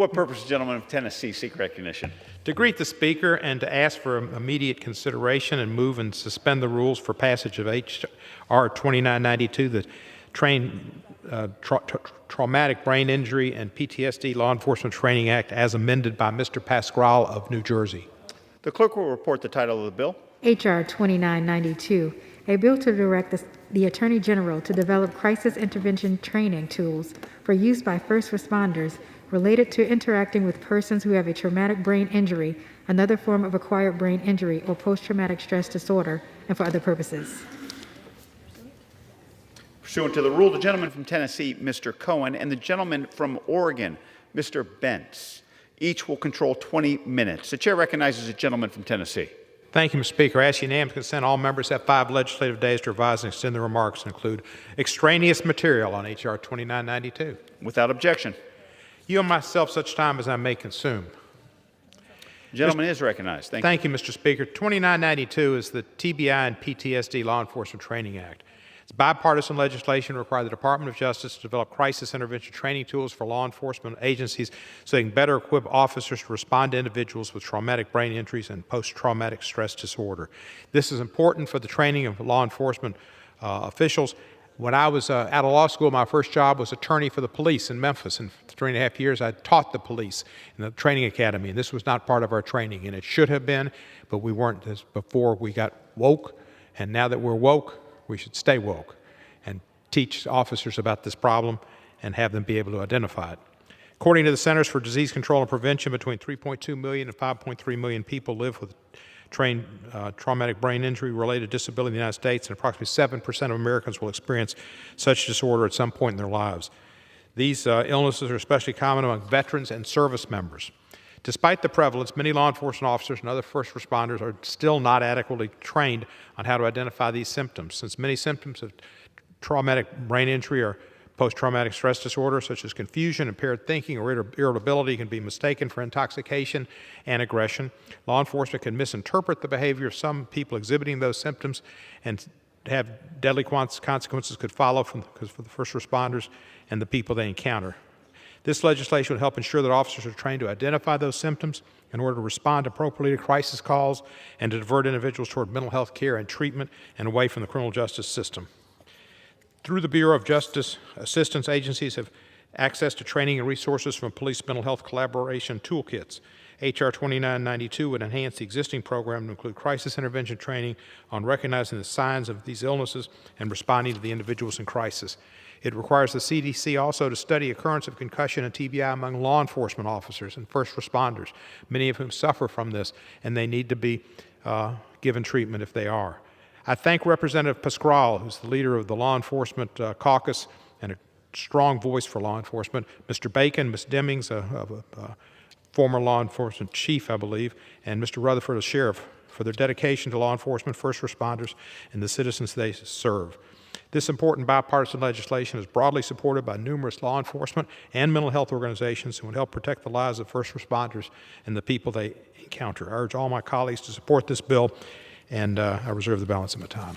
What purpose does the gentleman of Tennessee seek recognition? To greet the Speaker and to ask for immediate consideration and move and suspend the rules for passage of H.R. 2992, the Traumatic Brain Injury and PTSD Law Enforcement Training Act, as amended by Mr. Pasquale of New Jersey. The clerk will report the title of the bill. H.R. 2992, a bill to direct the Attorney General to develop crisis intervention training tools for use by first responders related to interacting with persons who have a traumatic brain injury, another form of acquired brain injury, or post-traumatic stress disorder, and for other purposes. Pursuant to the rule, the gentleman from Tennessee, Mr. Cohen, and the gentleman from Oregon, Mr. Bentz, each will control 20 minutes. The chair recognizes the gentleman from Tennessee. Thank you, Mr. Speaker. I ask unanimous consent. All members have 5 legislative days to revise and extend their remarks and include extraneous material on H.R. 2992. Without objection. Yield myself such time as I may consume. The gentleman is recognized. Thank you, Mr. Speaker. 2992 is the TBI and PTSD Law Enforcement Training Act. It's bipartisan legislation to require the Department of Justice to develop crisis intervention training tools for law enforcement agencies so they can better equip officers to respond to individuals with traumatic brain injuries and post-traumatic stress disorder. This is important for the training of law enforcement officials. When I was out of law school, my first job was attorney for the police in Memphis. And for 3.5 years, I taught the police in the training academy. And this was not part of our training, and it should have been, but we weren't before we got woke. And now that we're woke, we should stay woke and teach officers about this problem and have them be able to identify it. According to the Centers for Disease Control and Prevention, between 3.2 million and 5.3 million people live with traumatic brain injury-related disability in the United States, and approximately 7% of Americans will experience such disorder at some point in their lives. These illnesses are especially common among veterans and service members. Despite the prevalence, many law enforcement officers and other first responders are still not adequately trained on how to identify these symptoms, since many symptoms of traumatic brain injury or post-traumatic stress disorder, such as confusion, impaired thinking, or irritability, can be mistaken for intoxication and aggression. Law enforcement can misinterpret the behavior of some people exhibiting those symptoms, and have deadly consequences could follow for the first responders and the people they encounter. This legislation would help ensure that officers are trained to identify those symptoms in order to respond appropriately to crisis calls and to divert individuals toward mental health care and treatment and away from the criminal justice system. Through the Bureau of Justice Assistance, agencies have access to training and resources from police mental health collaboration toolkits. H.R. 2992 would enhance the existing program to include crisis intervention training on recognizing the signs of these illnesses and responding to the individuals in crisis. It requires the CDC also to study occurrence of concussion and TBI among law enforcement officers and first responders, many of whom suffer from this, and they need to be given treatment if they are. I thank Representative Pasquale, who's the leader of the Law Enforcement Caucus and a strong voice for law enforcement, Mr. Bacon, Ms. Demings, a former law enforcement chief, I believe, and Mr. Rutherford, a sheriff, for their dedication to law enforcement, first responders, and the citizens they serve. This important bipartisan legislation is broadly supported by numerous law enforcement and mental health organizations who would help protect the lives of first responders and the people they encounter. I urge all my colleagues to support this bill, and I reserve the balance of my time.